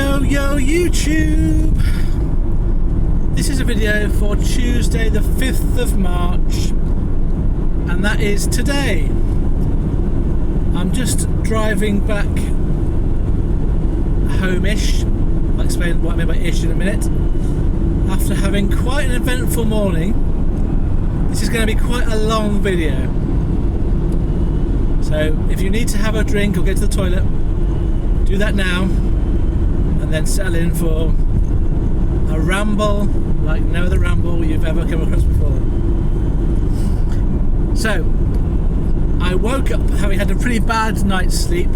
Yo YouTube! This is a video for Tuesday the 5th of March, and that is today. I'm just driving back home-ish. I'll explain what I mean by ish in a minute. After having quite an eventful morning, this is going to be quite a long video. So if you need to have a drink or get to the toilet, do that now, and then settle in for a ramble like no other ramble you've ever come across before. So, I woke up having had a pretty bad night's sleep,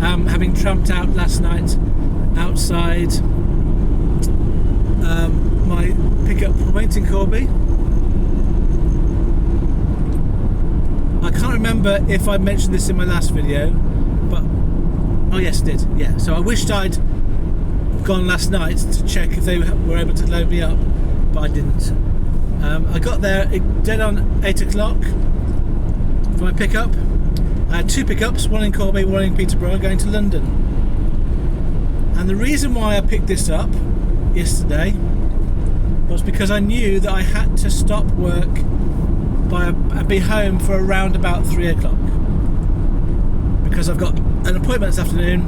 having tramped out last night outside my pickup point in Corby. I can't remember if I mentioned this in my last video, but oh yes, I did. Yeah. So I wished I'd gone last night to check if they were able to load me up, but I didn't. I got there dead on 8 o'clock for my pickup. I had two pickups, one in Corby, one in Peterborough, going to London. And the reason why I picked this up yesterday was because I knew that I had to stop work and be home for around about 3 o'clock, because I've got an appointment this afternoon,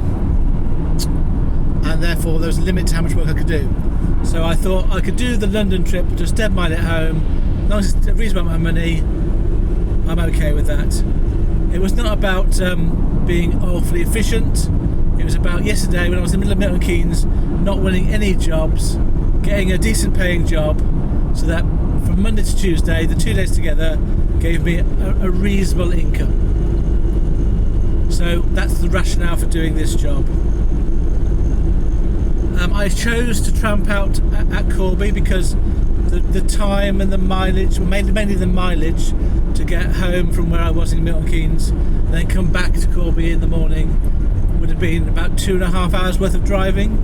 and therefore there was a limit to how much work I could do. So I thought I could do the London trip just dead mile at home. As long as it's a reasonable amount of money, I'm okay with that. It was not about being awfully efficient. It was about yesterday, when I was in the middle of Milton Keynes, not winning any jobs, getting a decent paying job, so that from Monday to Tuesday, the 2 days together gave me a reasonable income. So that's the rationale for doing this job. I chose to tramp out at Corby because the time and the mileage, mainly the mileage, to get home from where I was in Milton Keynes and then come back to Corby in the morning would have been about 2.5 hours worth of driving,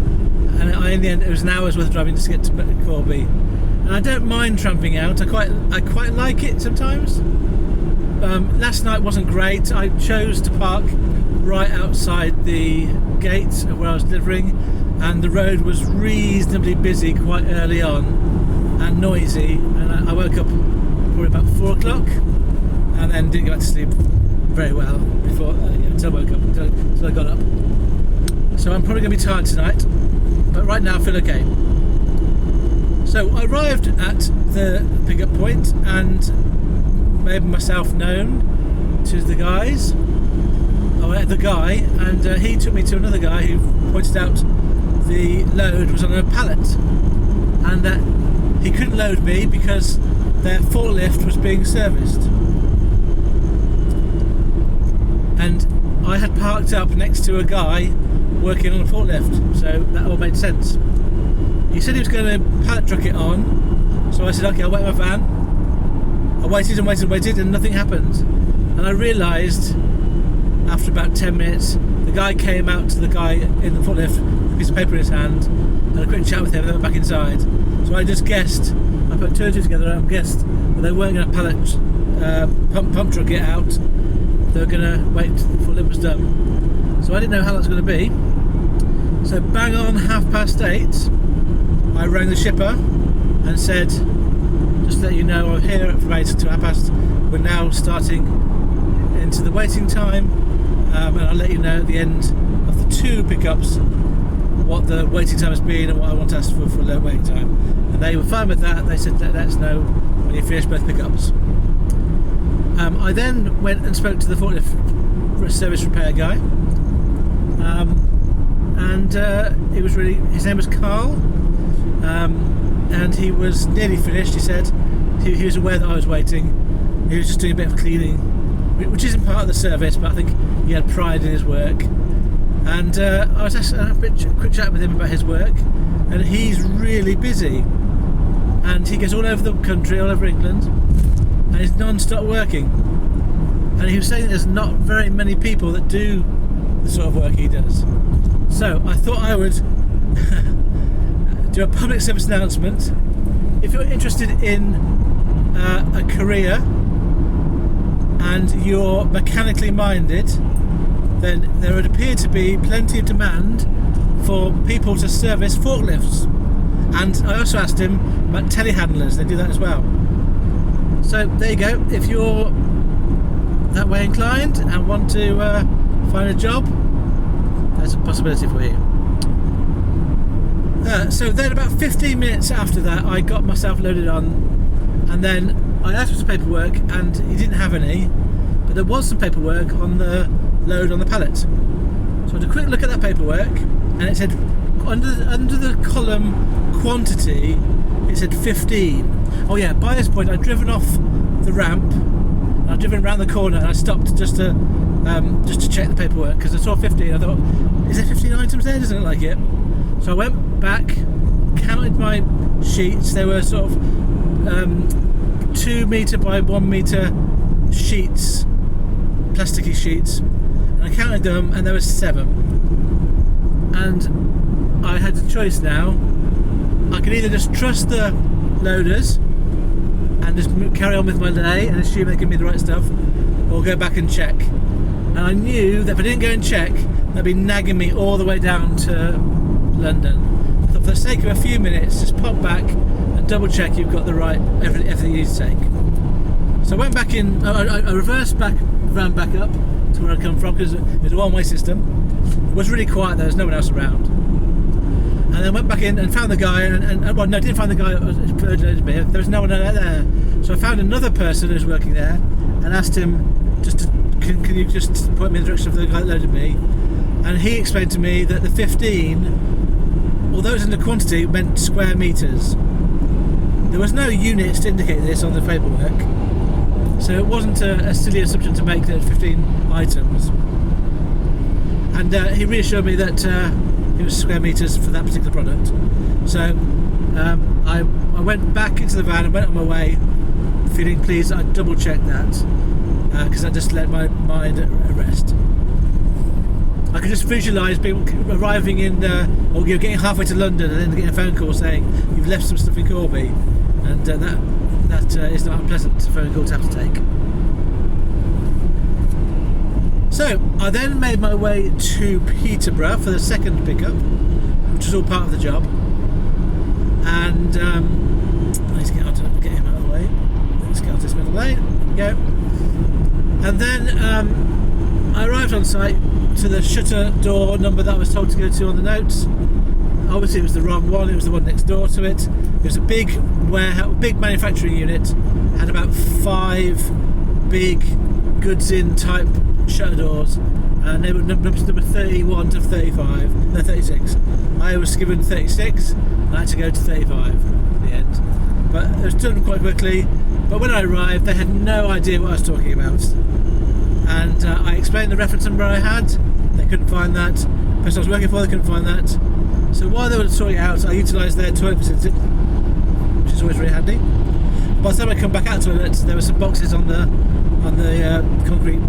and in the end it was an hour's worth of driving just to get to Corby. And I don't mind tramping out. I quite like it sometimes. Last night wasn't great. I chose to park right outside the gate of where I was delivering, and the road was reasonably busy quite early on and noisy, and I woke up probably about 4 o'clock and then didn't get back to sleep very well before until I woke up, until I got up. So I'm probably going to be tired tonight, but right now I feel okay. So I arrived at the pickup point and made myself known to the guys. And he took me to another guy who pointed out the load was on a pallet, and that he couldn't load me because their forklift was being serviced. And I had parked up next to a guy working on a forklift, so that all made sense. He said he was going to pallet truck it on, so I said, okay, I'll wait in my van. I waited and nothing happened. And I realised after about 10 minutes, the guy came out to the guy in the forklift with a piece of paper in his hand, and a quick chat with him, and then went back inside. So I just guessed, I put two and two together and guessed that they weren't going to pallet pump truck it out. They were going to wait till the forklift was done. So I didn't know how that was going to be. So bang on 8:30, I rang the shipper and said, just to let you know, I'm here from 8 to 8:30. We're now starting into the waiting time, and I'll let you know at the end of the two pickups what the waiting time has been and what I want to ask for the waiting time. And they were fine with that. They said, let us know when you finish both pickups. I then went and spoke to the forklift service repair guy, and it was really, his name was Carl, and he was nearly finished. He said he was aware that I was waiting. He was just doing a bit of cleaning, which isn't part of the service, but I think he had pride in his work. And I was asking a quick chat with him about his work, and he's really busy, and he goes all over the country, all over England, and he's non-stop working. And he was saying that there's not very many people that do the sort of work he does. So I thought I would do a public service announcement. If you're interested in a career and you're mechanically minded, then there would appear to be plenty of demand for people to service forklifts. And I also asked him about telehandlers, they do that as well. So there you go, if you're that way inclined and want to find a job, there's a possibility for you. So then about 15 minutes after that, I got myself loaded on, and then I asked for some paperwork, and he didn't have any, but there was some paperwork on the load on the pallet. So I had a quick look at that paperwork, and it said under the column quantity, it said 15. Oh yeah, by this point I'd driven off the ramp, and I'd driven around the corner, and I stopped just to check the paperwork, because I saw 15. I thought, is there 15 items there? Doesn't look like it. So I went back, counted my sheets. They were sort of 2 metre by 1 metre sheets, plasticky sheets, and I counted them, and there were 7. And I had the choice now. I could either just trust the loaders and just carry on with my day and assume they give me the right stuff, or go back and check. And I knew that if I didn't go and check, they'd be nagging me all the way down to London. I thought, for the sake of a few minutes, just pop back and double check you've got the right everything you need to take. So I went back in. I reversed ran back up to where I come from, because it was a one-way system. It was really quiet. There was no one else around. And then went back in and found the guy, well, no, I didn't find the guy who loaded me. There was no one there. So I found another person who was working there and asked him, can you just point me in the direction of the guy that loaded me? And he explained to me that the 15, although it's in the quantity, meant square metres. There was no units to indicate this on the paperwork, so it wasn't a silly assumption to make that 15 items. And he reassured me that it was square metres for that particular product. So I went back into the van and went on my way, feeling pleased I'd double checked that, because I just let my mind at rest. I could just visualise people arriving in, or getting halfway to London and then getting a phone call saying you've left some stuff in Corby, and that is not a pleasant phone call to have to take. So I then made my way to Peterborough for the second pickup, which was all part of the job. And I need to get him out of the way. Let's get out this middle lane. There we go. And then I arrived on site to the shutter door number that I was told to go to on the notes. Obviously it was the wrong one, it was the one next door to it. It was a big warehouse, big manufacturing unit, had about 5 big goods in type shutter doors, and they were number 31 to 35, no 36. I was given 36, and I had to go to 35 in the end. But it was done quite quickly, but when I arrived they had no idea what I was talking about. And I explained the reference number I had, they couldn't find that. The person I was working for, they couldn't find that. So while they were sorting it out, I utilised their toilet facility, which is always really handy. By the time I come back out to it, there were some boxes on the concrete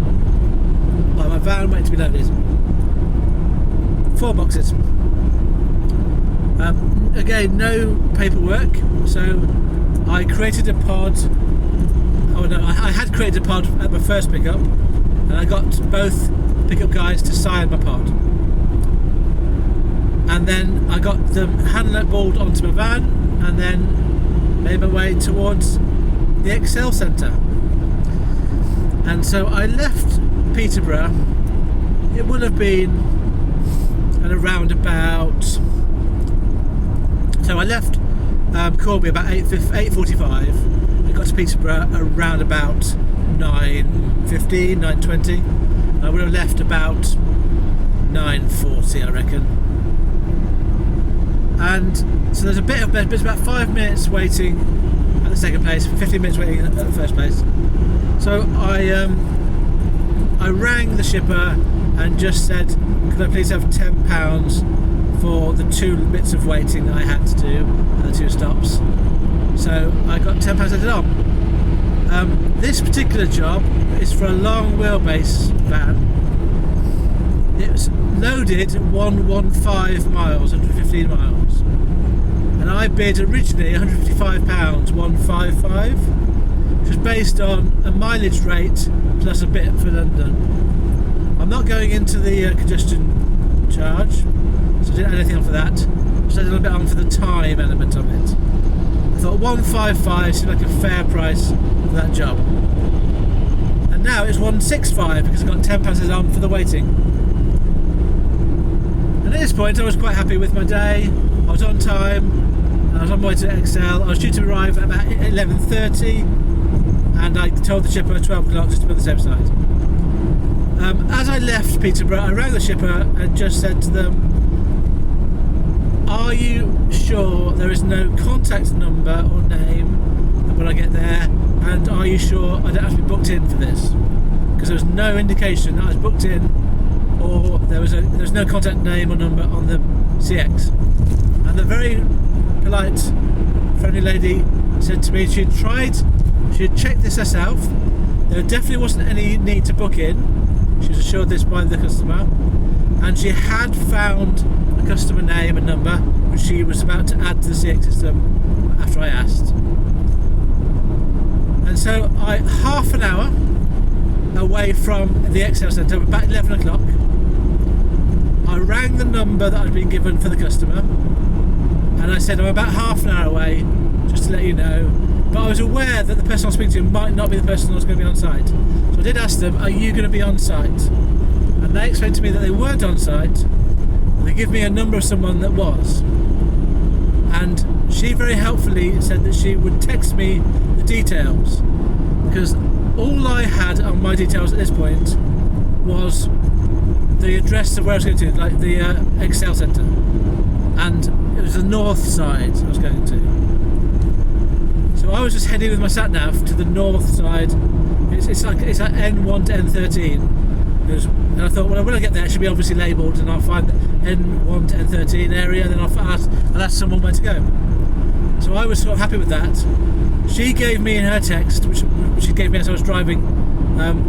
by my van waiting to be loaded. 4 boxes. Again, no paperwork, so I created a pod. Oh no, I had created a pod at my first pickup, and I got both pickup guys to sign my pod. And then I got them handballed onto my van, and then made my way towards the Excel Centre. And so I left Peterborough. It would have been at around about. So I left Corby about 8:45. I got to Peterborough around about 9:15, 9:20. I would have left about 9:40, I reckon. And so there's about 5 minutes waiting at the second place, 15 minutes waiting at the first place. So I rang the shipper and just said, could I please have £10 for the 2 bits of waiting that I had to do at the 2 stops. So I got £10 added on. This particular job is for a long wheelbase van. It's loaded 115 miles, 115 miles. And I bid originally £155, 155, which was based on a mileage rate plus a bit for London. I'm not going into the congestion charge, so so I didn't add anything on for that. Just added a little bit on for the time element of it. I thought 155 seemed like a fair price for that job. And now it's 165 because I got £10 on for the waiting. And at this point I was quite happy with my day. I was on time, I was on my way to Excel. I was due to arrive at about 11:30 and I told the shipper 12 o'clock just to be on the safe side. As I left Peterborough, I rang the shipper and just said to them, are you sure there is no contact number or name when I get there, and are you sure I don't have to be booked in for this? Because there was no indication that I was booked in, or there was no contact name or number on the CX. And the very polite, friendly lady said to me she had checked this herself, there definitely wasn't any need to book in. She was assured this by the customer, and she had found a customer name and number which she was about to add to the CX system after I asked. And so half an hour away from the Excel Centre, about 11 o'clock, I rang the number that I'd been given for the customer, and I said I'm about half an hour away, just to let you know. But I was aware that the person I was speaking to might not be the person I was going to be on site. So I did ask them, are you going to be on site? And they explained to me that they weren't on site. They gave me a number of someone that was. And she very helpfully said that she would text me the details. Because all I had on my details at this point was the address of where I was going to, like the Excel Centre. And it was the north side I was going to. So I was just heading with my sat nav to the north side. It's like N1 to N13. And I thought, well, when I get there, it should be obviously labelled, and I'll find the N1 to N13 area, and then I'll ask someone where to go. So I was sort of happy with that. She gave me in her text, which she gave me as I was driving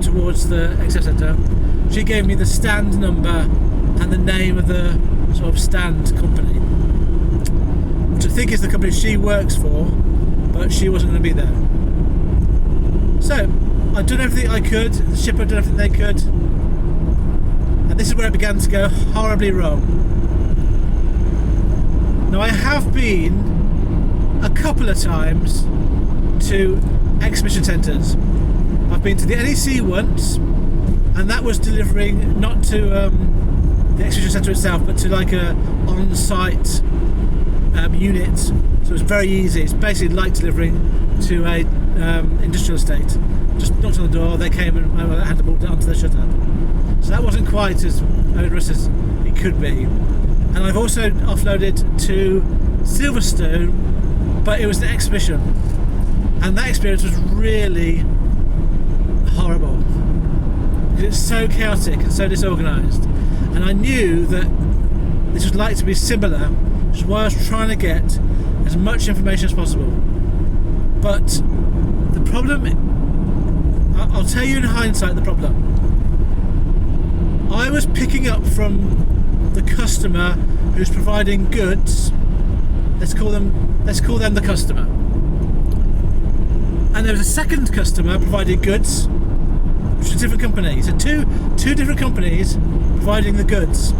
towards the Excel Centre, she gave me the stand number and the name of the sort of stand company, which I think is the company she works for, but she wasn't going to be there. So I'd done everything I could, the shipper had done everything they could, and this is where it began to go horribly wrong. Now, I have been a couple of times to exhibition centres. I've been to the NEC once, and that was delivering not to the exhibition centre itself, but to like a on-site unit. So it was very easy. It's basically like delivering to a industrial estate. Just knocked on the door, they came and I handed them onto their shutter. So that wasn't quite as onerous as it could be. And I've also offloaded to Silverstone, but it was an exhibition, and that experience was really horrible because it's so chaotic and so disorganised. And I knew that this was likely to be similar, which is why I was trying to get as much information as possible. But the problem, I'll tell you in hindsight the problem. I was picking up from the customer who's providing goods. Let's call them the customer. And there was a second customer providing goods, which was a different company. So two different companies providing the goods.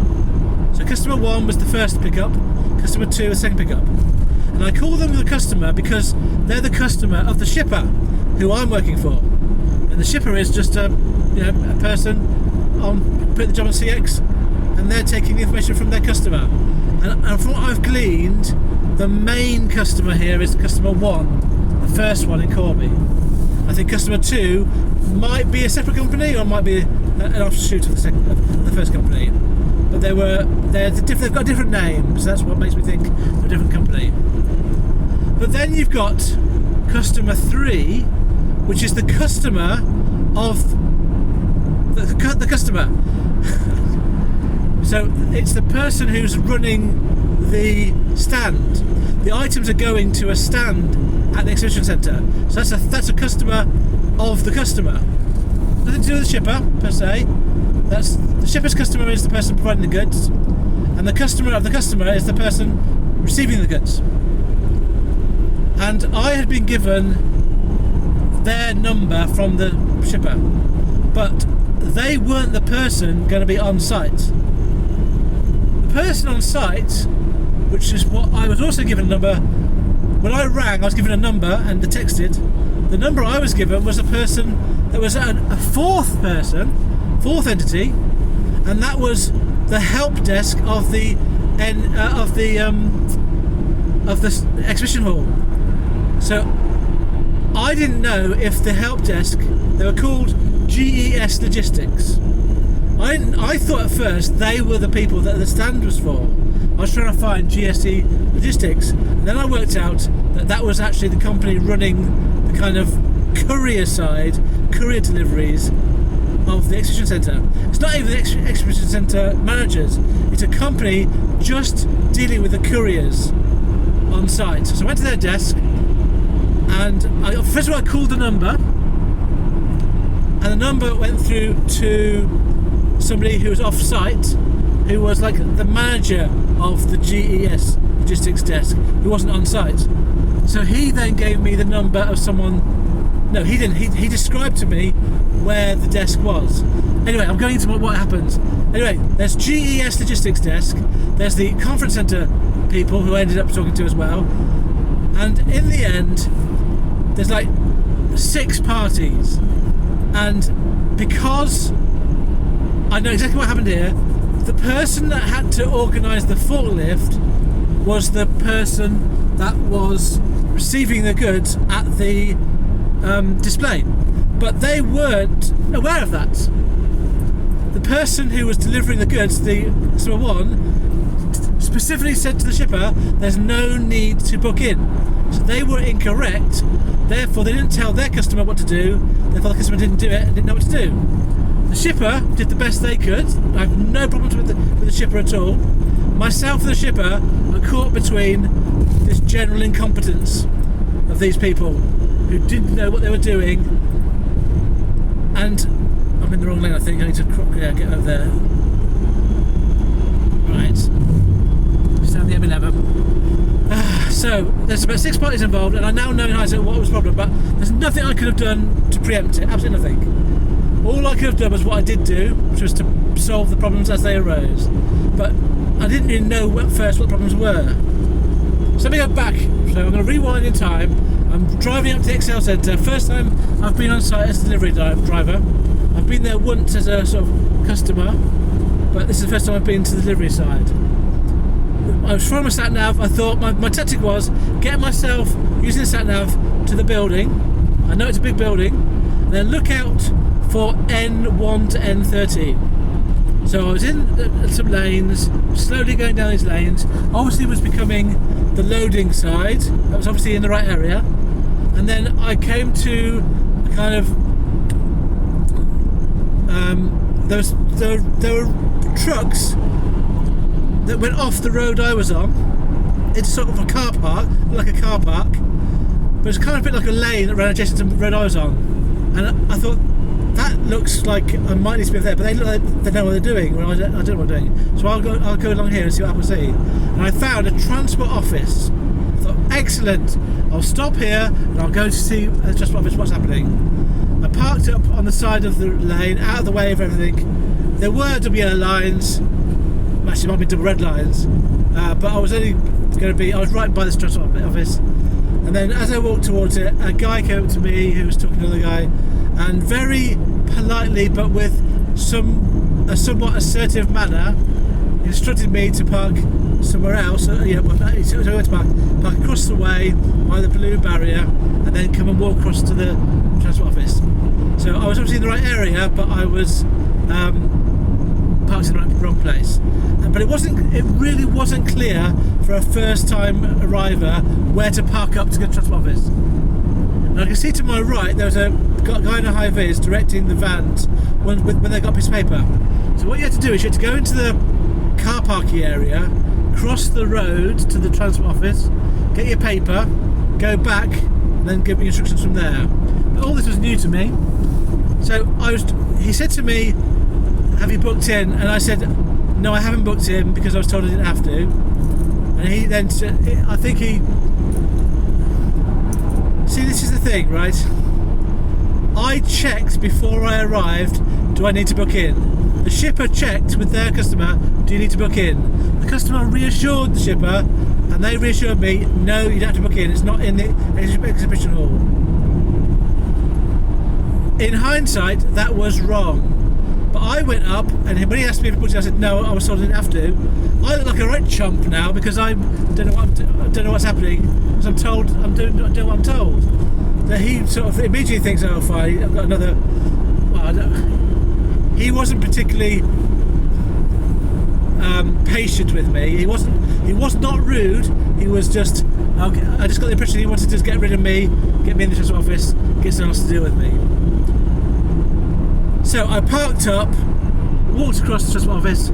So customer one was the first pickup, customer two the second pickup. And I call them the customer because they're the customer of the shipper who I'm working for. And the shipper is just a person putting the job on CX, and they're taking the information from their customer. And from what I've gleaned, the main customer here is customer one, the first one in Corby. I think customer two might be a separate company, or might be an offshoot of the first company. But they've got different names. So that's what makes me think they're a different company. But then you've got customer three, which is the customer of the customer. So it's the person who's running the stand. The items are going to a stand at the exhibition centre. So that's a customer of the customer. Nothing to do with the shipper per se. That's the shipper's customer is the person providing the goods, and the customer of the customer is the person receiving the goods. And I had been given their number from the shipper, but they weren't the person going to be on site. The person on site, which is what I was also given a number. When I rang, I was given a number and texted. The number I was given was a person that was a fourth entity, and that was the help desk of the exhibition hall. So I didn't know if the help desk, they were called GES Logistics. I thought at first they were the people that the stand was for. I was trying to find GSE Logistics, and then I worked out that that was actually the company running the kind of courier deliveries of the exhibition centre. It's not even the exhibition centre managers, it's a company just dealing with the couriers on site. So I went to their desk, and first of all I called the number, and the number went through to somebody who was off site, who was like the manager of the GES Logistics desk, who wasn't on site. So he then gave me the number of someone. No, he didn't. He described to me where the desk was. Anyway, I'm going into what happens. Anyway, there's GES Logistics desk. There's the conference centre people who I ended up talking to as well. And in the end, there's like 6 parties. And because I know exactly what happened here, the person that had to organise the forklift was the person that was receiving the goods at the display, but they weren't aware of that. The person who was delivering the goods, the customer one, specifically said to the shipper, there's no need to book in. So they were incorrect, therefore they didn't tell their customer what to do, therefore the customer didn't do it and didn't know what to do. The shipper did the best they could. I have no problems with the shipper at all. Myself and the shipper are caught between this general incompetence of these people who didn't know what they were doing. And I'm in the wrong lane, I think. I need to get over there. Right. Just down the M11. So there's about 6 parties involved, and I now know in hindsight what was the problem, but there's nothing I could have done to preempt it. Absolutely nothing. All I could have done was what I did do, which was to solve the problems as they arose. But I didn't really know what the problems were. So let me go back. So I'm going to rewind in time. I'm driving up to the Excel Centre. First time I've been on site as a delivery driver. I've been there once as a sort of customer, but this is the first time I've been to the delivery side. I was following my sat nav. I thought my tactic was get myself using the sat nav to the building. I know it's a big building. And then look out for N1 to N13. So I was in some lanes, slowly going down these lanes. Obviously was becoming the loading side. That was obviously in the right area. And then I came to a kind of there were trucks that went off the road I was on. It's sort of a car park, like a car park, but it's kind of a bit like a lane that ran adjacent to the road I was on. And I thought, that looks like I might need to be there, but they look like they know what they're doing. Well, I don't know what they're doing. So I'll go along here and see what I can see. And I found a transport office. I thought, excellent. I'll stop here and I'll go to see the transport office what's happening. I parked up on the side of the lane, out of the way of everything. There were double yellow lines. Actually, it might be double red lines. But I was only going to be. I was right by this transport office. And then as I walked towards it, a guy came up to me who was talking to another guy, and very politely but with a somewhat assertive manner instructed me to park somewhere else. So I went to park across the way by the blue barrier and then come and walk across to the transport office. So I was obviously in the right area, but I was parked in the wrong place. But it really wasn't clear for a first time arriver where to park up to get to the transport office. And I can see to my right there was a guy in a high vis directing the vans when they got his paper. So what you had to do is you had to go into the car parking area, cross the road to the transport office, get your paper, go back, and then give me instructions from there. But all this was new to me. So he said to me, have you booked in? And I said, no, I haven't booked in because I was told I didn't have to. And he then said, see, this is the thing, right? I checked before I arrived, do I need to book in? The shipper checked with their customer, do you need to book in? The customer reassured the shipper, and they reassured me, no, you don't have to book in, it's not in the exhibition hall. In hindsight, that was wrong. But I went up, and when he asked me if I booked in, I said no, I was told I didn't have to. I look like a right chump now because I don't know what's happening, because I'm told I'm doing what I'm told. So he sort of immediately thinks, oh fine, I've got another. Well, he wasn't particularly patient with me. He was not rude. He was just. Okay, I just got the impression he wanted to just get rid of me, get me in the trust office, get someone else to deal with me. So I parked up, walked across the trust office,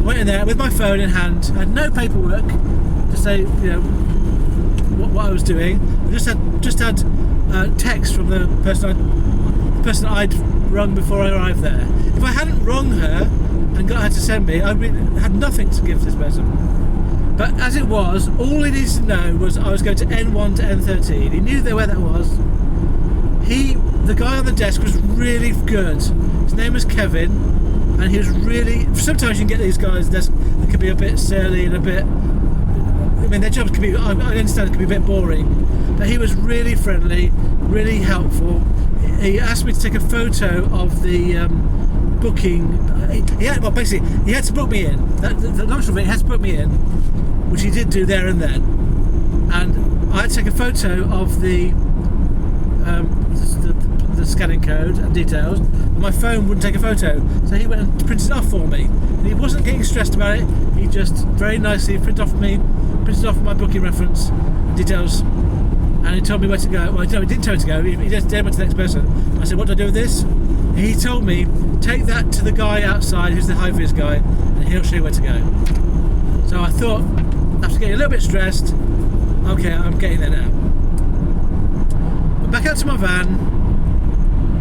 went in there with my phone in hand. I had no paperwork to say, what I was doing. I just had text from the person I'd rung before I arrived there. If I hadn't rung her and got her to send me, I really had nothing to give to this person. But as it was, all he needed to know was I was going to N1 to N13. He knew where that was. The guy on the desk was really good. His name was Kevin, and he was really. Sometimes you can get these guys' desk that can be a bit surly and a bit. I mean, their jobs can be. I understand it can be a bit boring, but he was really friendly, really helpful. He asked me to take a photo of the booking. He had to book me in. The long story of it, he had to book me in, which he did do there and then. And I had to take a photo of the scanning code and details, and my phone wouldn't take a photo, so he went and printed it off for me. And he wasn't getting stressed about it. He just very nicely printed off my booking reference details, and he told me where to go. Well, no, he didn't tell me to go. He just went to the next person. I said, what do I do with this? And he told me, take that to the guy outside who's the high-vis guy, and he'll show you where to go. So I thought, after getting a little bit stressed, okay, I'm getting there now. Went back out to my van,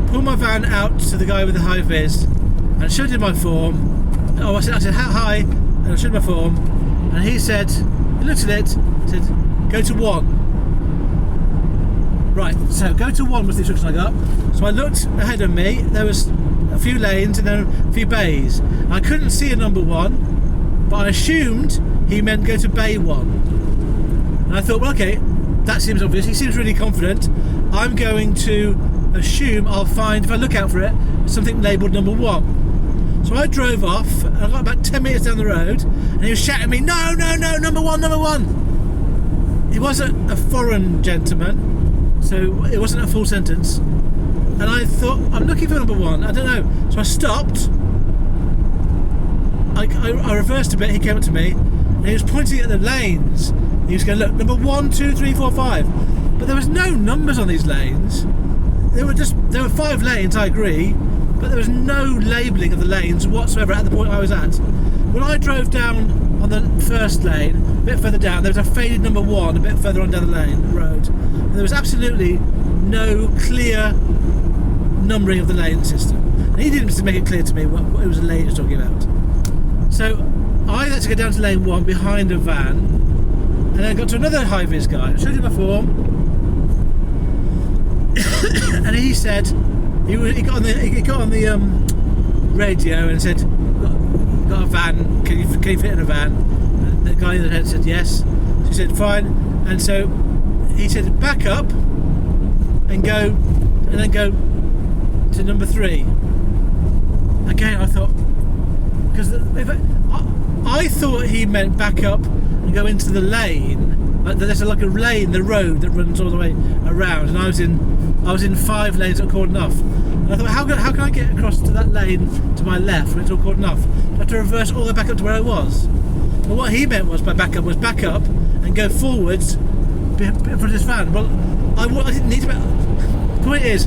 pulled my van out to the guy with the high vis, and showed him my form. I said hi, and I showed him my form, and he said, he looked at it, said, go to 1. Right, so go to 1 was the instruction I got. So I looked ahead of me, there was a few lanes and then a few bays. I couldn't see a number 1, but I assumed he meant go to bay 1. And I thought, well, okay, that seems obvious. He seems really confident. I'm going to assume I'll find, if I look out for it, something labelled number 1. So I drove off, and I got about 10 metres down the road, and he was shouting at me, no, number 1. He wasn't a foreign gentleman, so it wasn't a full sentence. And I thought, I'm looking for number 1, I don't know. So I stopped, I reversed a bit, he came up to me, and he was pointing at the lanes. He was going, look, number 1, 2, 3, 4, 5. But there was no numbers on these lanes. There were 5 lanes, I agree, but there was no labelling of the lanes whatsoever at the point I was at. When I drove down on the first lane, a bit further down, there was a faded number 1 a bit further on down the road. And there was absolutely no clear numbering of the lane system. And he didn't make it clear to me what it was the lane he was talking about. So I had to go down to lane 1 behind a van, and then got to another high-vis guy. I showed him my form. And he said, he got on the radio and said, got a van, can you fit in a van? And the guy in the head said yes. She said fine. And so he said back up and then go to number 3. Again, I thought, because I thought he meant back up and go into the lane. There's like a lane, the road that runs all the way around, and I was in 5 lanes that were cordoned off. And I thought, how can I get across to that lane to my left when it's all cordoned off? I have to reverse all the way back up to where I was. But what he meant was back up and go forwards in front of this van. Well, I didn't need to. The point is,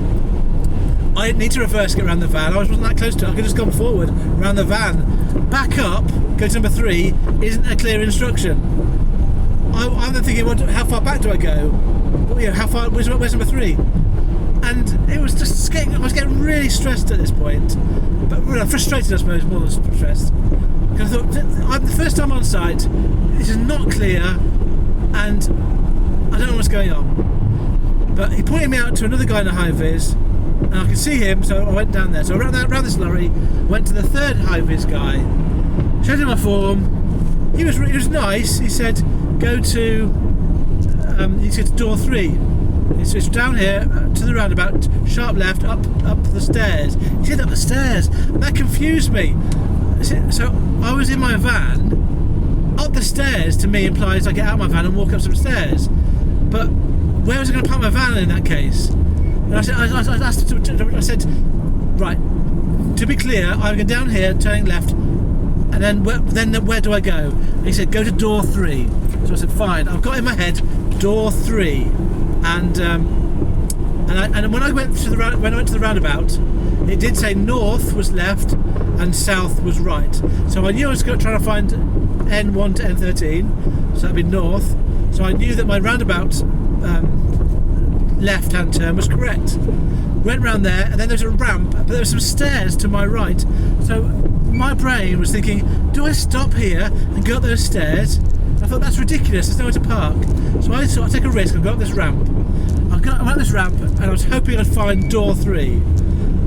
I didn't need to reverse get around the van. I wasn't that close to it. I could have just gone forward around the van. Back up, go to number 3 isn't a clear instruction. I'm then thinking, how far back do I go? Well, how far? Where's number 3? And it was just I was getting really stressed at this point, but frustrated, I suppose, more than stressed. Because I thought, I'm the first time on site. This is not clear, and I don't know what's going on. But he pointed me out to another guy in a high vis, and I could see him, so I went down there. So around this lorry, went to the third high-vis guy, showed him my form. He was nice. He said, go to door 3. It's down here to the roundabout, sharp left, up the stairs. He said up the stairs. That confused me. So I was in my van. Up the stairs to me implies I get out of my van and walk up some stairs. But where was I going to park my van in that case? And I said, right, to be clear, I'm going down here, turning left, and then where do I go? And he said, go to door 3. So I said, fine. I've got in my head door 3, and when I went to the roundabout, it did say north was left and south was right. So I knew I was trying to find N1 to N13, so that'd be north. So I knew that my roundabout left-hand turn was correct. Went round there, and then there's a ramp, but there were some stairs to my right. So my brain was thinking, do I stop here and go up those stairs? I thought, that's ridiculous, there's nowhere to park. So I thought I'd take a risk and go up this ramp. I went up this ramp, and I was hoping I'd find door 3.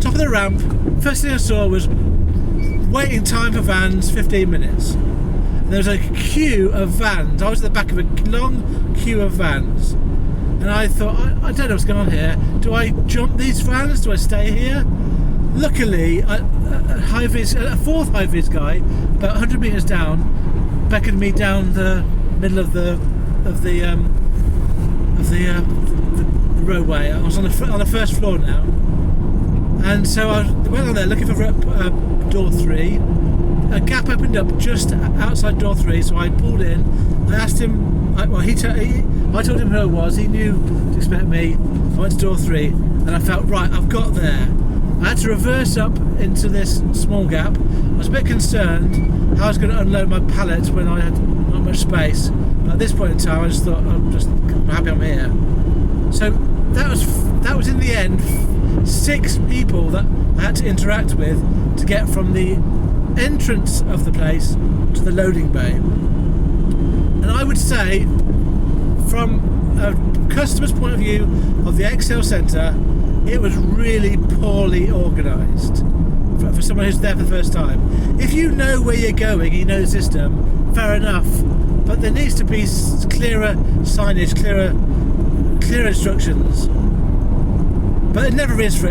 Top of the ramp, first thing I saw was waiting time for vans, 15 minutes. And there was a queue of vans. I was at the back of a long queue of vans. And I thought, I don't know what's going on here. Do I jump these vans? Do I stay here? Luckily, a fourth high-vis guy, about 100 metres down, beckoned me down the middle of the roadway. I was on the first floor now, and so I went on there looking for door 3. A gap opened up just outside door 3, so I pulled in. I asked him. I told him who I was. He knew to expect me. I went to door 3, and I felt right. I've got there. I had to reverse up into this small gap. I was a bit concerned how I was going to unload my pallet when I had not much space. But at this point in time, I just thought, I'm happy I'm here. So that was in the end 6 people that I had to interact with to get from the entrance of the place to the loading bay. And I would say, from a customer's point of view of the Excel Centre, it was really poorly organised for someone who's there for the first time. If you know where you're going, you know the system, fair enough, but there needs to be clearer signage, clearer instructions. But there never is for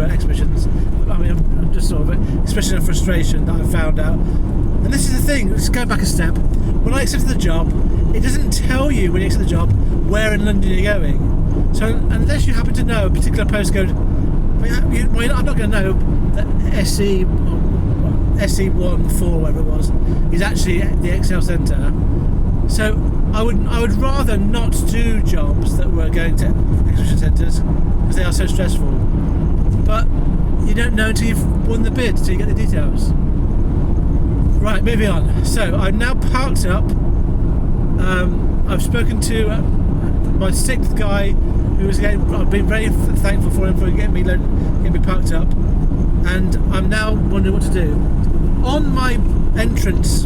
exhibitions. I mean, I'm just sort of expressing a frustration that I found out. And this is the thing, let's go back a step. When I accepted the job, it doesn't tell you when you accept the job where in London you're going. So unless you happen to know a particular postcode, I'm not going to know that SE14, whatever it was, is actually the Excel Centre. So I would rather not do jobs that were going to exhibition centres because they are so stressful. But you don't know until you've won the bid, until you get the details. Right, moving on. So I'm now parked up. I've spoken to my 6th guy, who was I've been very thankful for him for getting me parked up, and I'm now wondering what to do. On my entrance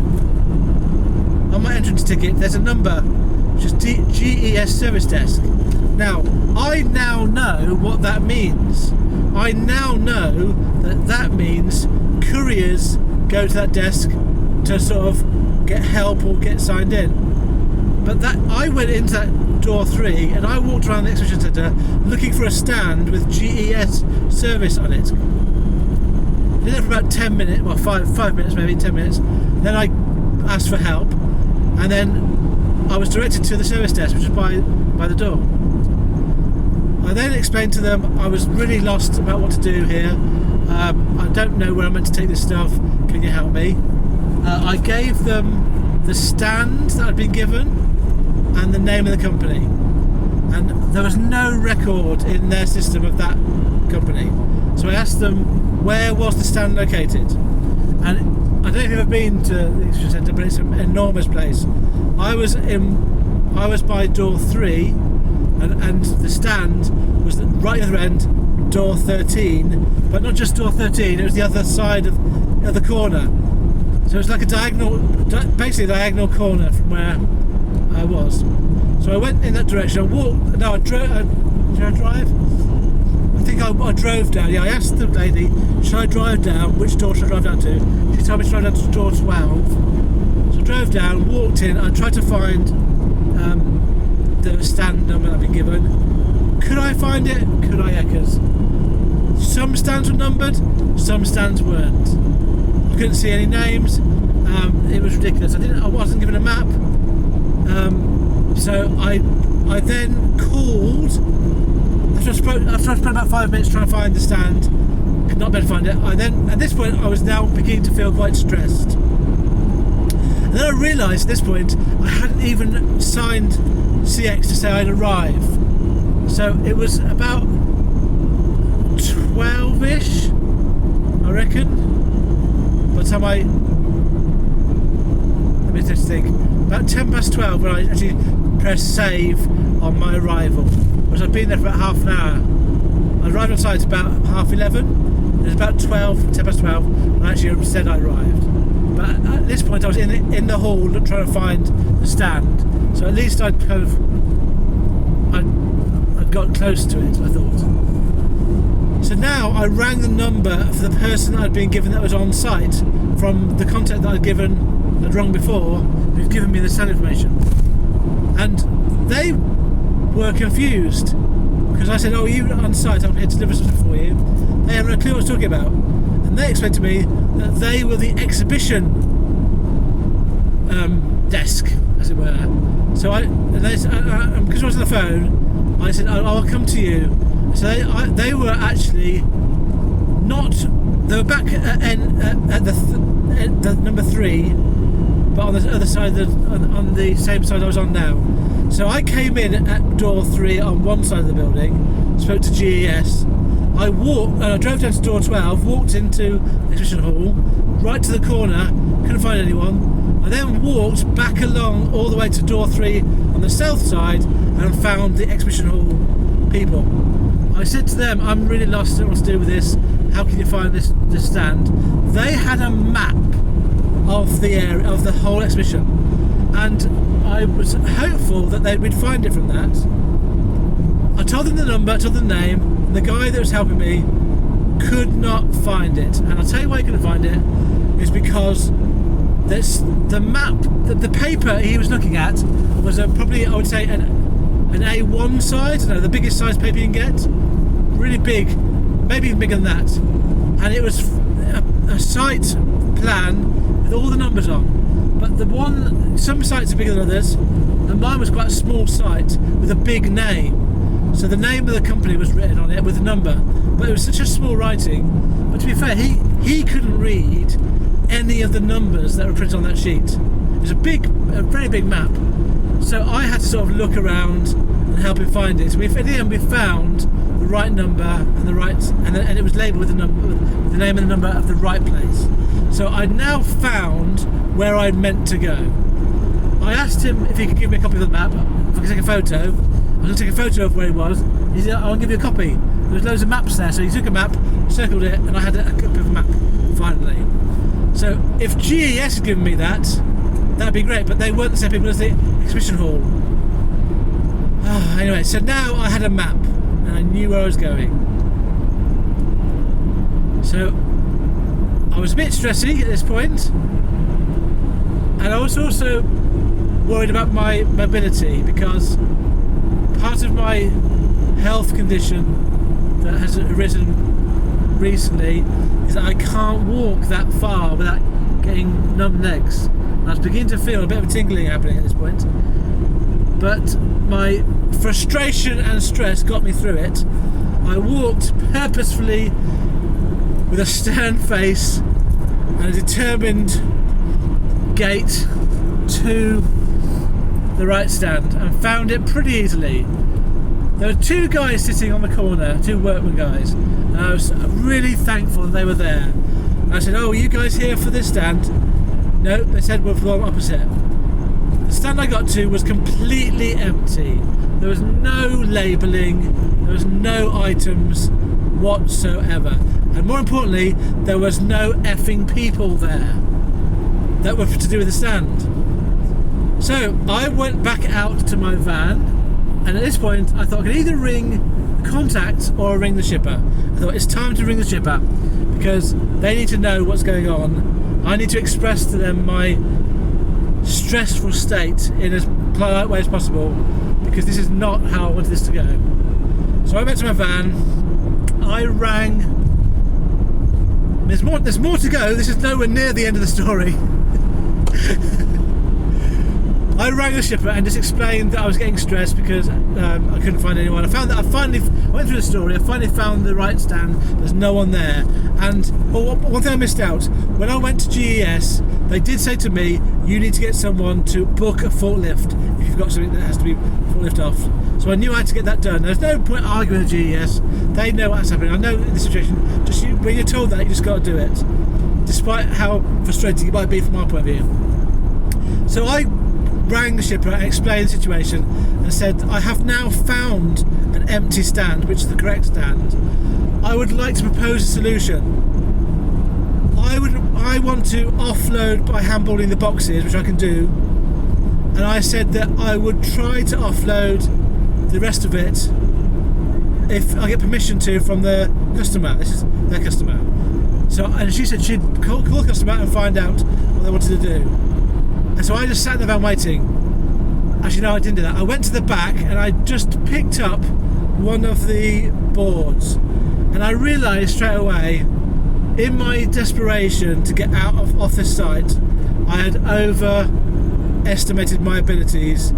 ticket, there's a number which is GES Service Desk. Now, I now know what that means. I now know that means couriers go to that desk to sort of get help or get signed in. But that I went into that door 3 and I walked around the exhibition centre looking for a stand with GES service on it. Did that for about 10 minutes, well 5 minutes maybe, 10 minutes. Then I asked for help, and then I was directed to the service desk, which is by the door. I then explained to them I was really lost about what to do here. I don't know where I'm meant to take this stuff. Can you help me? I gave them the stand that I'd been given and the name of the company, and there was no record in their system of that company. So I asked them where was the stand located, and I don't know if you've ever been to the exhibition centre, but it's an enormous place. I was by door 3, and the stand was right at the other end, door 13, but not just door 13, it was the other side of the corner. So it was like basically a diagonal corner from where I was. So I went in that direction. I walked. No, I drove. Did I drive? I think I drove down. Yeah, I asked the lady, should I drive down? Which door should I drive down to? She told me to drive down to door 12. So I drove down, walked in, I tried to find the stand number I've been given. Could I find it? Could I, Eckers? Some stands were numbered, some stands weren't. I couldn't see any names. It was ridiculous. I wasn't given a map. So I then called. After I spent about 5 minutes trying to find the stand, could not better find it. At this point, I was now beginning to feel quite stressed. And then I realised at this point I hadn't even signed CX to say I'd arrive. So it was about 12ish, I reckon. By the time let me just think. About 10 past 12 when I actually pressed save on my arrival. Whereas I'd been there for about half an hour. I arrived on site about 11:30. It was about 10 past 12 when I actually said I arrived. But at this point I was in the hall trying to find the stand. So at least I'd got close to it, I thought. So now I rang the number for the person that I'd been given that was on site from the contact that I'd rung before, who'd given me the stand information. And they were confused because I said, "Oh, you on site? I'm here to deliver something for you." They had no clue what I was talking about, and they explained to me that they were the exhibition desk, as it were. So because I was on the phone, I said, "I'll come to you." So they were actually not. They were back at the number 3, but on the other side, on the same side I was on now. So I came in at door 3 on one side of the building, spoke to GES. I drove down to door 12, walked into the exhibition hall, right to the corner, couldn't find anyone. I then walked back along all the way to door 3 on the south side and found the exhibition hall people. I said to them, "I'm really lost, I don't know what to do with this. How can you find this stand?" They had a map of the area, of the whole exhibition, and I was hopeful that we'd find it from that. I told them the number, told them the name, and the guy that was helping me could not find it. And I'll tell you why he couldn't find it, is because the map, the paper he was looking at was probably, I would say, an A1 size, the biggest size paper you can get. Really big, maybe even bigger than that. And it was a site plan with all the numbers on. But some sites are bigger than others, and mine was quite a small site with a big name. So the name of the company was written on it with a number, but it was such a small writing. But to be fair, he couldn't read any of the numbers that were printed on that sheet. It was a very big map. So I had to sort of look around and help him find it. So in the end, we found the right number and it was labelled with the name and the number of the right place. So I'd now found where I'd meant to go. I asked him if he could give me a copy of the map, if I could take a photo. I was going to take a photo of where he was. He said, "I'll give you a copy." There was loads of maps there, so he took a map, circled it, and I had a copy of the map, finally. So if GES had given me that'd be great, but they weren't the same people as the exhibition hall. Anyway, so now I had a map, and I knew where I was going. So I was a bit stressy at this point, and I was also worried about my mobility, because part of my health condition that has arisen recently is that I can't walk that far without getting numb legs. And I was beginning to feel a bit of a tingling happening at this point, but my frustration and stress got me through it. I walked purposefully with a stern face and a determined gait to the right stand, and found it pretty easily. There were 2 guys sitting on the corner, 2 workman guys, and I was really thankful that they were there. And I said, "Oh, are you guys here for this stand?" No, they said we're for the opposite. The stand I got to was completely empty. There was no labelling, there was no items whatsoever, and more importantly, there was no effing people there that were to do with the stand. So I went back out to my van, and at this point I thought I could either ring contact or ring the shipper. I thought it's time to ring the shipper because they need to know what's going on. I need to express to them my stressful state in as polite way as possible because this is not how I wanted this to go. So I went to my van. I rang. There's more to go. This is nowhere near the end of the story. I rang the shipper and just explained that I was getting stressed because I couldn't find anyone. I went through the story. I finally found the right stand. There's no one there. And one thing I missed out, when I went to GES, they did say to me, you need to get someone to book a forklift if you've got something that has to be forklift off. So I knew I had to get that done. There's no point arguing with GES. They know what's happening. I know the situation. When you're told that, you just got to do it, despite how frustrating it might be from my point of view. So I rang the shipper and explained the situation and said, I have now found an empty stand, which is the correct stand. I would like to propose a solution. I want to offload by handballing the boxes, which I can do, and I said that I would try to offload the rest of it if I get permission to from the customer. This is their customer. So, and she said she'd call the customer and find out what they wanted to do. And so I just sat in the van waiting. Actually, no, I didn't do that. I went to the back and I just picked up one of the boards. And I realised straight away, in my desperation to get out off this site, I had overestimated my abilities.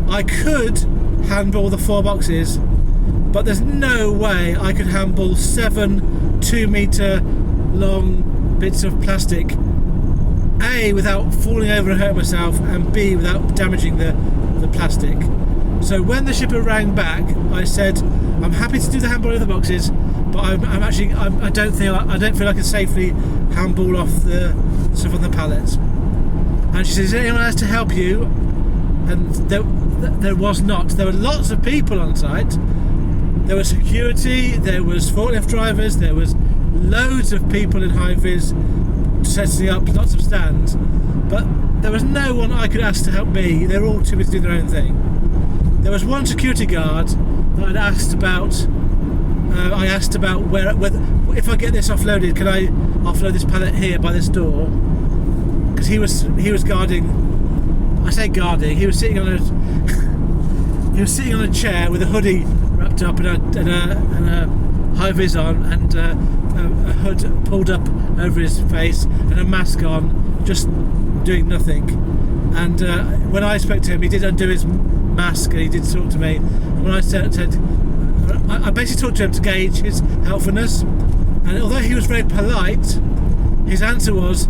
I could handball the 4 boxes, but there's no way I could handball 7 2-metre long bits of plastic, A, without falling over and hurting myself, and B, without damaging the plastic. So when the shipper rang back, I said, I'm happy to do the handball of the boxes, but I don't feel I can safely handball off the stuff on the pallets. And she said, is there anyone else to help you? And there was not. There were lots of people on site. There was security, there was forklift drivers, there was loads of people in high-vis setting up lots of stands, but there was no one I could ask to help me. They were all too busy doing their own thing. There was one security guard that I'd asked about. I asked about whether if I get this offloaded, can I offload this pallet here by this door? Because he was guarding. I say guarding. He was sitting on a chair with a hoodie wrapped up and a high vis on and a hood pulled up over his face and a mask on, just doing nothing. And when I spoke to him, he did undo his mask and he did talk to me. And when I said I basically talked to him to gauge his helpfulness, and although he was very polite, his answer was,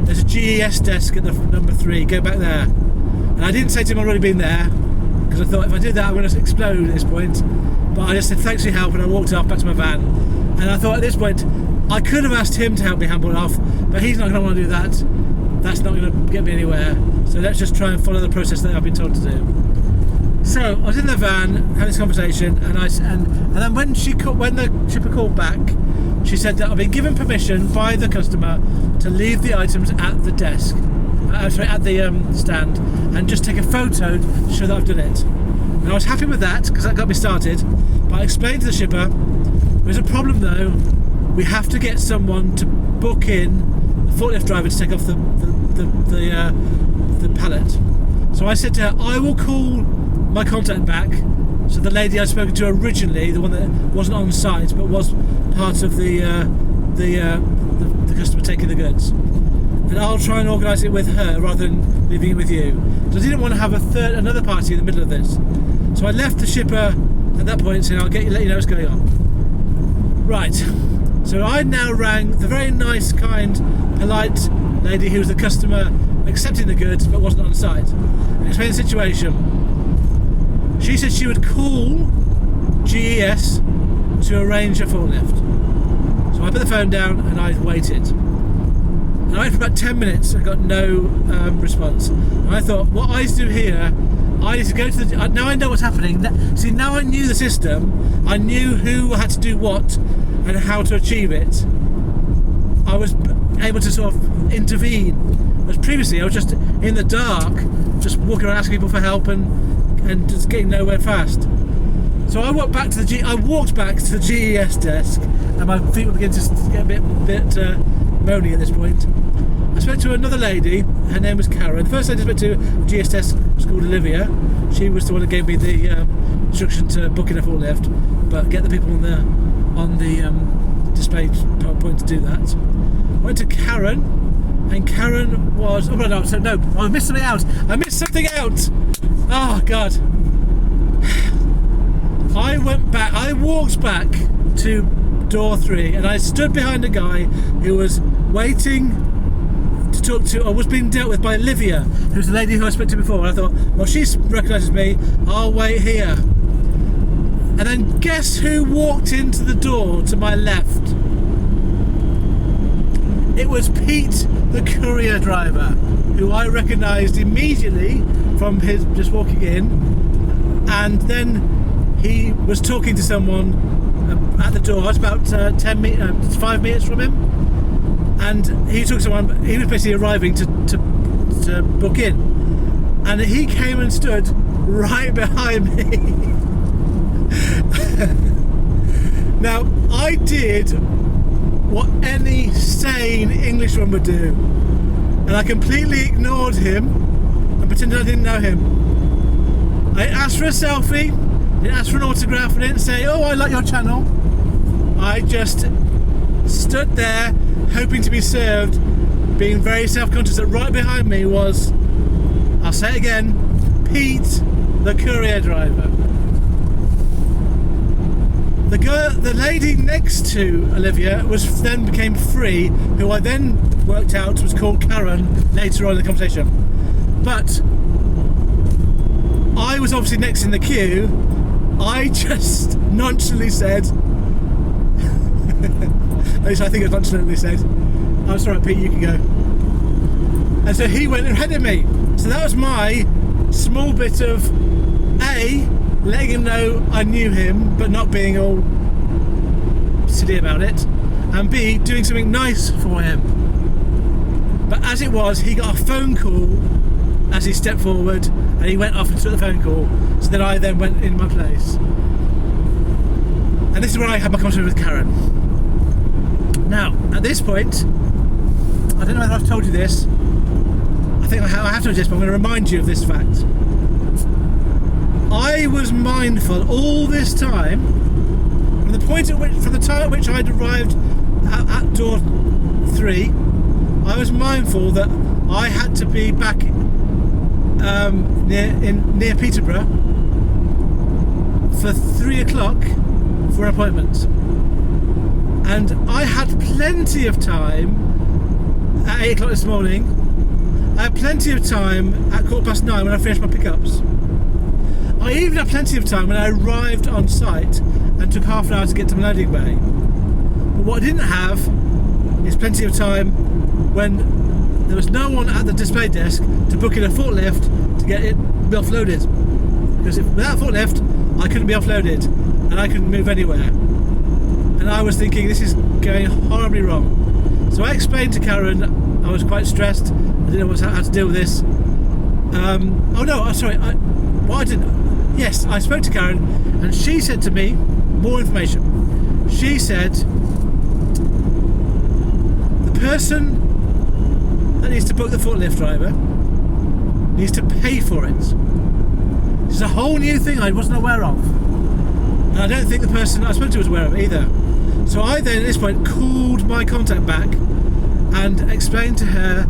there's a GES desk at the number 3, go back there. And I didn't say to him I'd already been there, because I thought if I did that I'm going to explode at this point. But I just said thanks for your help and I walked off back to my van. And I thought at this point I could have asked him to help me handball it off, but he's not going to want to do that. That's not going to get me anywhere. So let's just try and follow the process that I've been told to do. So I was in the van having this conversation, and then when the shipper called back, she said that I've been given permission by the customer to leave the items at the desk, at the stand, and just take a photo to show that I've done it. And I was happy with that because that got me started. But I explained to the shipper, there's a problem though. We have to get someone to book in the forklift driver to take off the pallet. So I said to her, I will call my contact back. So the lady I'd spoken to originally, the one that wasn't on site but was part of the customer taking the goods, and I'll try and organise it with her rather than leaving it with you. So I didn't want to have another party in the middle of this. So I left the shipper at that point saying, let you know what's going on. Right. So I now rang the very nice, kind, polite lady who was the customer accepting the goods but wasn't on site, and explained the situation. She said she would call GES to arrange a forklift. So I put the phone down and I waited. And I waited for about 10 minutes and got no response. And I thought, what I need to do here, I need to go to now I know what's happening. See, now I knew the system, I knew who had to do what and how to achieve it. I was able to sort of intervene. Whereas previously I was just in the dark, just walking around asking people for help and just getting nowhere fast. So I walked back to the GES desk, and my feet were beginning to get a bit moany at this point. I spoke to another lady. Her name was Karen. The first lady I spoke to GES desk was called Olivia. She was the one that gave me the instruction to book in a forklift, but get the people on the display point to do that. I went to Karen, and Karen was... Oh, no, so no, I missed something out. Oh, God. I walked back to door 3, and I stood behind a guy who was waiting to talk to, or was being dealt with by Olivia, who's the lady who I spoke to before. And I thought, well, she recognises me, I'll wait here. And then guess who walked into the door to my left? It was Pete, the courier driver, who I recognised immediately from his just walking in, and then he was talking to someone at the door. I was about 5 meters from him, and he took someone. He was basically arriving to book in, and he came and stood right behind me. Now I did what any sane Englishman would do, and I completely ignored him and pretended I didn't know him. I asked for a selfie, didn't ask for an autograph, I didn't say, oh, I like your channel. I just stood there hoping to be served, being very self-conscious that right behind me was, I'll say it again, Pete, the courier driver. The lady next to Olivia then became Free, who I then worked out was called Karen later on in the conversation. But I was obviously next in the queue. I just nonchalantly said, at least I think I nonchalantly said, "I'm sorry, Pete, you can go." And so he went ahead of me. So that was my small bit of letting him know I knew him, but not being all silly about it, and B, doing something nice for him. But as it was, he got a phone call as he stepped forward, and he went off and took the phone call. So then I went in my place, and this is where I had my conversation with Karen. Now, at this point, I don't know whether I've told you this. I think I have told you this, but I'm going to remind you of this fact. I was mindful all this time, from the time at which I'd arrived at door 3, I was mindful that I had to be back near Peterborough for 3 o'clock for an appointment, and I had plenty of time at 8 o'clock this morning. I had plenty of time at 9:15 when I finished my pickups. I even had plenty of time when I arrived on site and took half an hour to get to my loading bay. But what I didn't have is plenty of time when there was no one at the display desk to book in a forklift to get it offloaded. Because without a forklift, I couldn't be offloaded and I couldn't move anywhere. And I was thinking, this is going horribly wrong. So I explained to Karen I was quite stressed. I didn't know how to deal with this. Yes, I spoke to Karen, and she said to me more information. She said the person that needs to book the forklift driver needs to pay for it. This is a whole new thing I wasn't aware of, and I don't think the person I spoke to was aware of either. So I then at this point called my contact back and explained to her.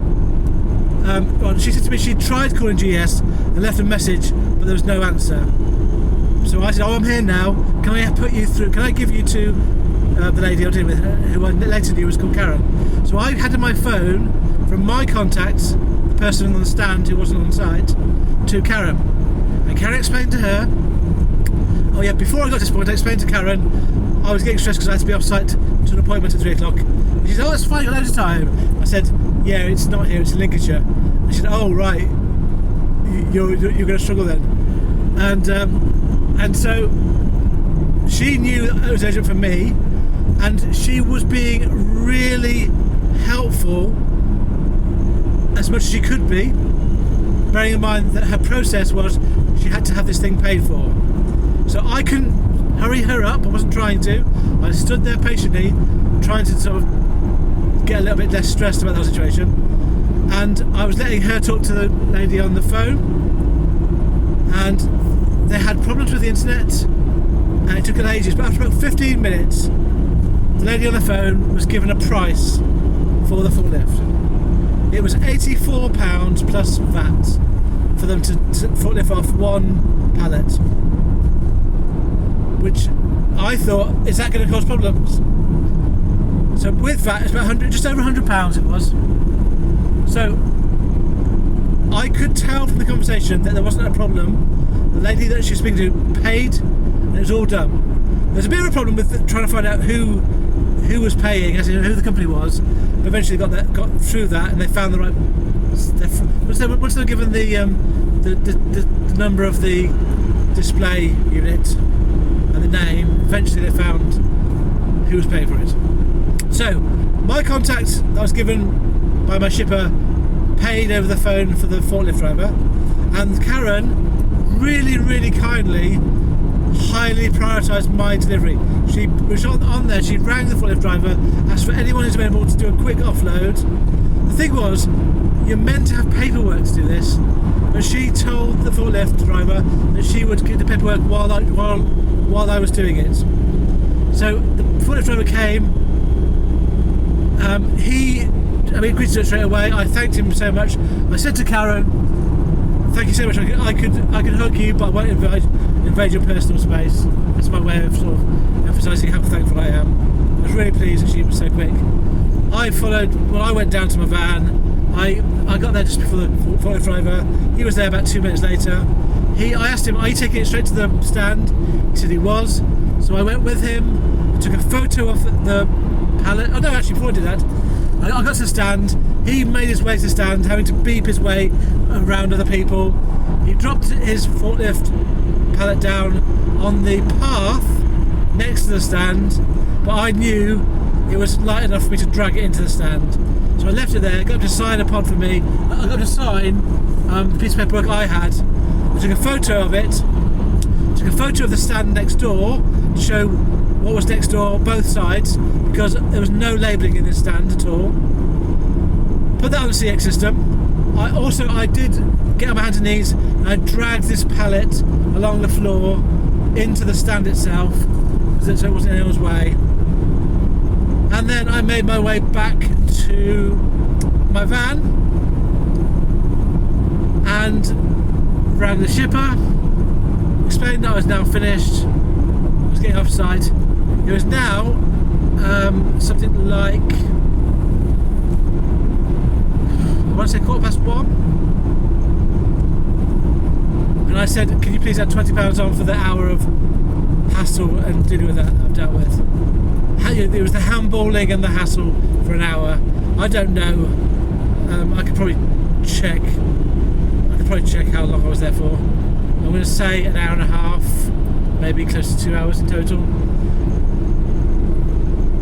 She said to me she tried calling GS and left a message, but there was no answer. So I said, "Oh, I'm here now. Can I put you through? Can I give you to the lady I'm dealing with, who I later knew was called Karen?" So I had in my phone from my contacts, the person on the stand who wasn't on site, to Karen, and Karen explained to her. Oh yeah, before I got to this point, I explained to Karen I was getting stressed because I had to be off site to an appointment at 3 o'clock. She said, "Oh, that's fine, got loads of time." I said, "Yeah, it's not here, it's in Lincolnshire." She said, "Oh right, you're going to struggle then," and so she knew that it was urgent for me, and she was being really helpful as much as she could be, bearing in mind that her process was she had to have this thing paid for. So I couldn't hurry her up. I wasn't trying to. I stood there patiently, trying to sort of get a little bit less stressed about the situation. And I was letting her talk to the lady on the phone, and they had problems with the internet, and it took an ages. But after about 15 minutes, the lady on the phone was given a price for the forklift. It was £84 plus VAT for them to forklift off one pallet, which I thought, is that going to cause problems? So with VAT, it's about just over £100 it was. So I could tell from the conversation that there wasn't a problem. The lady that she was speaking to paid, and it was all done. There's a bit of a problem with trying to find out who was paying, as in who the company was. But eventually got through that, and they found the right. Once they were given the number of the display unit and the name, eventually they found who was paying for it. So my contact that was given by my shipper paid over the phone for the forklift driver, and Karen really kindly highly prioritised my delivery. She was on there, she rang the forklift driver, asked for anyone who's available to do a quick offload. The thing was, you're meant to have paperwork to do this, but she told the forklift driver that she would get the paperwork while I was doing it. So the forklift driver came. He agreed to do it straight away. I thanked him so much. I said to Karen, "Thank you so much. I could hug you, but I won't invade your personal space." That's my way of sort of emphasising how thankful I am. I was really pleased that she was so quick. I followed. Well, I went down to my van. I got there just before the forklift driver. He was there about 2 minutes later. I asked him, "Are you taking it straight to the stand?" He said he was. So I went with him. I took a photo of the pallet. Oh no, actually, before I did that, I got to the stand. He made his way to the stand, having to beep his way around other people. He dropped his forklift pallet down on the path next to the stand, but I knew it was light enough for me to drag it into the stand. So I left it there, got up to sign a pod for me. I got to sign the piece of paperwork I had. I took a photo of it, took a photo of the stand next door to show what was next door, both sides, because there was no labelling in this stand at all. Put that on the CX system. I did get on my hands and knees, and I dragged this pallet along the floor into the stand itself, so it wasn't in anyone's way. And then I made my way back to my van and rang the shipper, explained that I was now finished, I was getting off site. It was now something like, I want to say 1:15, and I said, "Can you please add £20 on for the hour of hassle and dealing with that I've dealt with?" It was the handballing and the hassle for an hour. I don't know. I could probably check how long I was there for. I'm going to say an hour and a half, maybe close to 2 hours in total.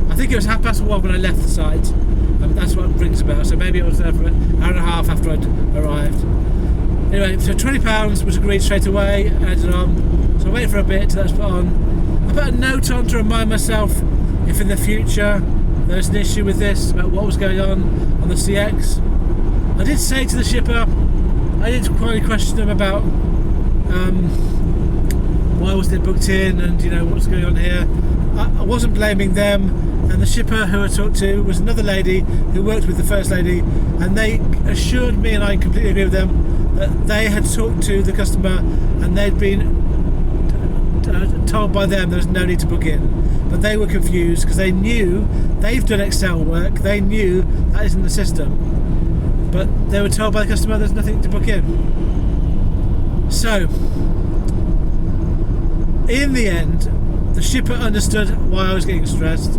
I think it was 1:30 when I left the site. That's what it rings about. So maybe I was there for an hour and a half after I'd arrived. Anyway, so £20 was agreed straight away. Added on. So I waited for a bit till that was put on. I put a note on to remind myself if in the future there was an issue with this, about what was going on the CX. I did say to the shipper, I did quite question them about why wasn't it booked in, and what's going on here. I wasn't blaming them, and the shipper who I talked to was another lady who worked with the first lady, and they assured me, and I completely agree with them, that they had talked to the customer and they'd been told by them there was no need to book in, but they were confused because they knew they've done Excel work, they knew that isn't the system, but they were told by the customer there's nothing to book in. So in the end, the shipper understood why I was getting stressed.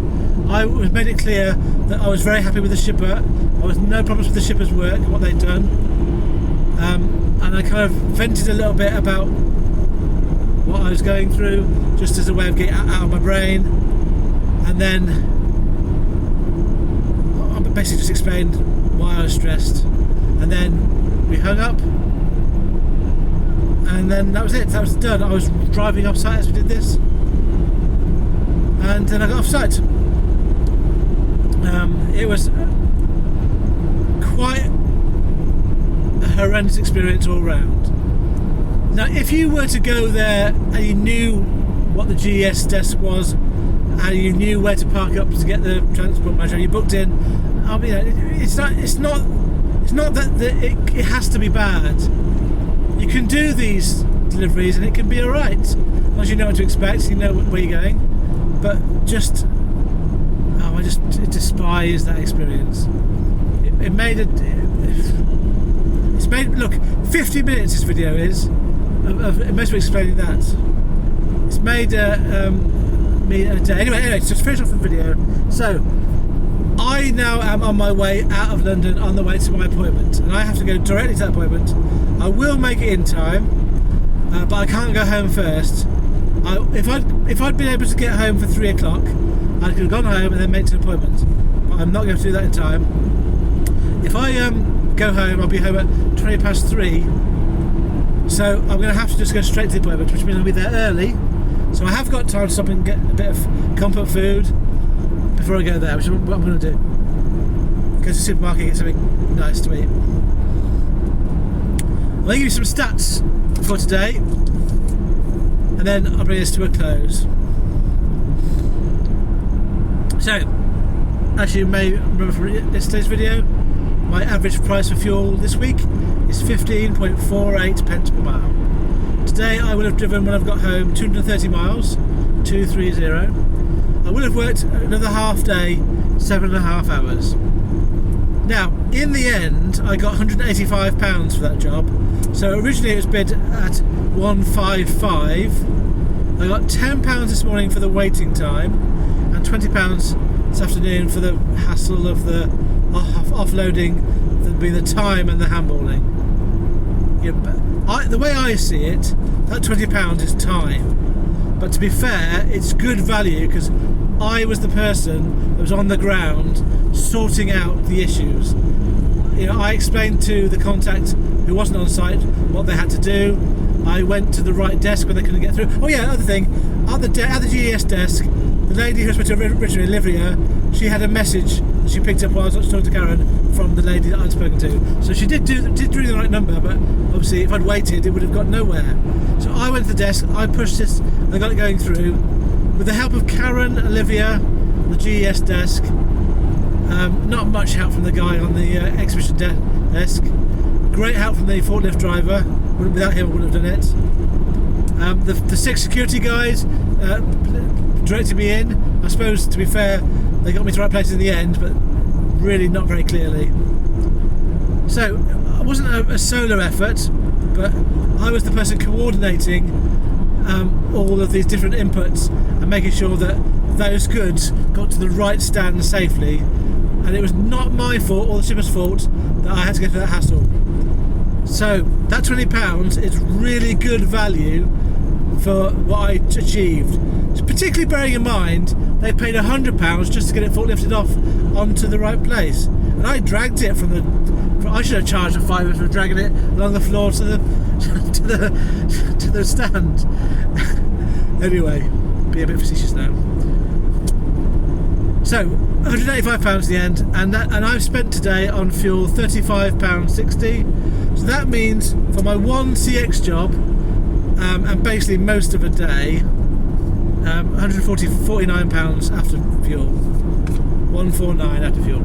I made it clear that I was very happy with the shipper. I was no problems with the shipper's work, what they'd done, and I kind of vented a little bit about what I was going through, just as a way of getting out of my brain. And then I basically just explained why I was stressed, and then we hung up, and then that was it. That was done. I was driving off site as we did this. and then I got off site. It was quite a horrendous experience all round. Now, if you were to go there and you knew what the GES desk was, and you knew where to park up to get the transport manager, you booked in. I mean, it's not that it has to be bad. You can do these deliveries and it can be all right, as long as you know what to expect, you know where you're going. But I just despise that experience. It made it. It's made, look, 50 minutes this video is of mostly explaining that. It's made me a day. Anyway, so to finish off the video, so I now am on my way out of London on the way to my appointment, and I have to go directly to that appointment. I will make it in time, but I can't go home first. If I'd been able to get home for 3 o'clock, I could have gone home and then made an appointment. But I'm not going to do that in time. If I go home, I'll be home at 20 past 3. So I'm going to have to just go straight to the appointment, which means I'll be there early. So I have got time to stop and get a bit of comfort food before I go there, which is what I'm going to do. Go to the supermarket and get something nice to eat. I'm going to give you some stats for today, and then I'll bring this to a close. So, as you may remember from yesterday's video, my average price for fuel this week is 15.48 pence per mile. Today I will have driven, when I've got home, 230 miles, 230. I will have worked another half day, 7.5 hours. Now, in the end, I got £185 for that job. So originally it was bid at 155. I got £10 this morning for the waiting time, and £20 this afternoon for the hassle of the offloading, being the time and the handballing. The way I see it, that £20 is time. But to be fair, it's good value because I was the person that was on the ground sorting out the issues. I explained to the contact who wasn't on site what they had to do. I went to the right desk when they couldn't get through. Oh yeah, another thing, at the GES desk, the lady who was supposed to originally deliver her, she had a message that she picked up while I was talking to Karen from the lady that I'd spoken to. So she did ring the right number, but obviously if I'd waited, it would have got nowhere. So I went to the desk, I pushed this, and I got it going through. With the help of Karen, Olivia, the GES desk, not much help from the guy on the exhibition desk. Great help from the forklift driver. Without him, I wouldn't have done it. The 6 security guys directed me in. I suppose, to be fair, they got me to the right place in the end, but really not very clearly. So it wasn't a solo effort, but I was the person coordinating all of these different inputs and making sure that those goods got to the right stand safely. And it was not my fault or the shipper's fault that I had to go through that hassle. So that £20 is really good value for what I achieved. So particularly bearing in mind they paid £100 just to get it forklifted off onto the right place, and I dragged it from the. I should have charged a £5 for dragging it along the floor to the to the stand. Anyway, be a bit facetious now. So £185 at the end, and I've spent today on fuel £35.60. So that means for my one CX job, and basically most of a day, £149 after fuel. 149 after fuel.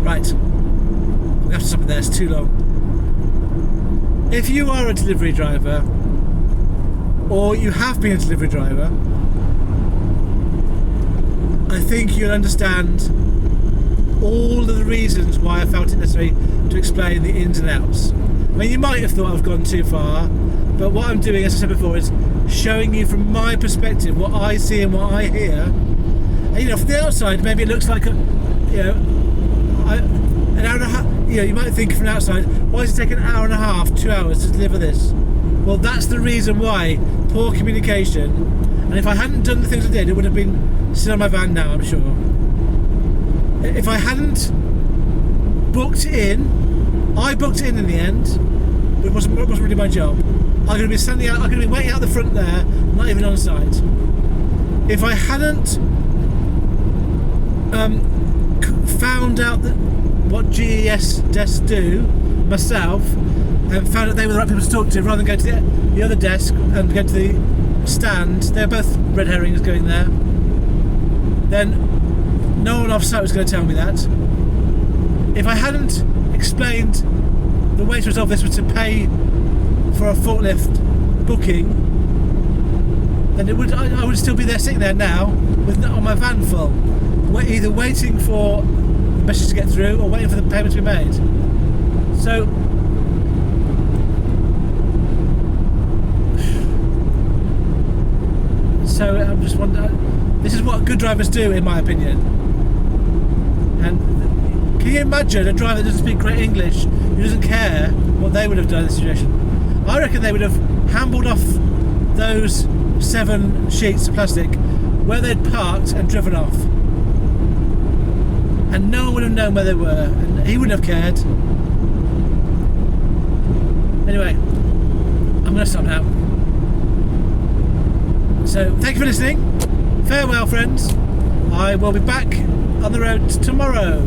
Right, I'm going to have to stop it there, it's too long. If you are a delivery driver, or you have been a delivery driver, I think you'll understand all of the reasons why I felt it necessary to explain the ins and outs. I mean, you might have thought I've gone too far, but what I'm doing, as I said before, is showing you from my perspective what I see and what I hear. And, from the outside, maybe it looks like an hour and a half. You might think from the outside, why does it take an hour and a half, 2 hours to deliver this? Well, that's the reason why. Poor communication. And if I hadn't done the things I did, it would have been still on my van now, I'm sure. If I hadn't booked in, I booked in the end, But it wasn't really my job. I'm going to be standing out. I'm going to be waiting out the front there, not even on site. If I hadn't found out that what GES desks do myself, and found out they were the right people to talk to, rather than go to the other desk and go to the stand, they're both red herrings going there, then no one off site was going to tell me that. If I hadn't explained the way to resolve this was to pay for a forklift booking, then I would still be there sitting there now with on my van full, either waiting for the message to get through or waiting for the payment to be made. So I'm just wondering, this is what good drivers do, in my opinion. And can you imagine a driver that doesn't speak great English, who doesn't care what they would have done in this situation? I reckon they would have handballed off those 7 sheets of plastic where they'd parked and driven off. And no one would have known where they were, and he wouldn't have cared. Anyway, I'm going to stop now. So, thank you for listening. Farewell, friends. I will be back on the road tomorrow.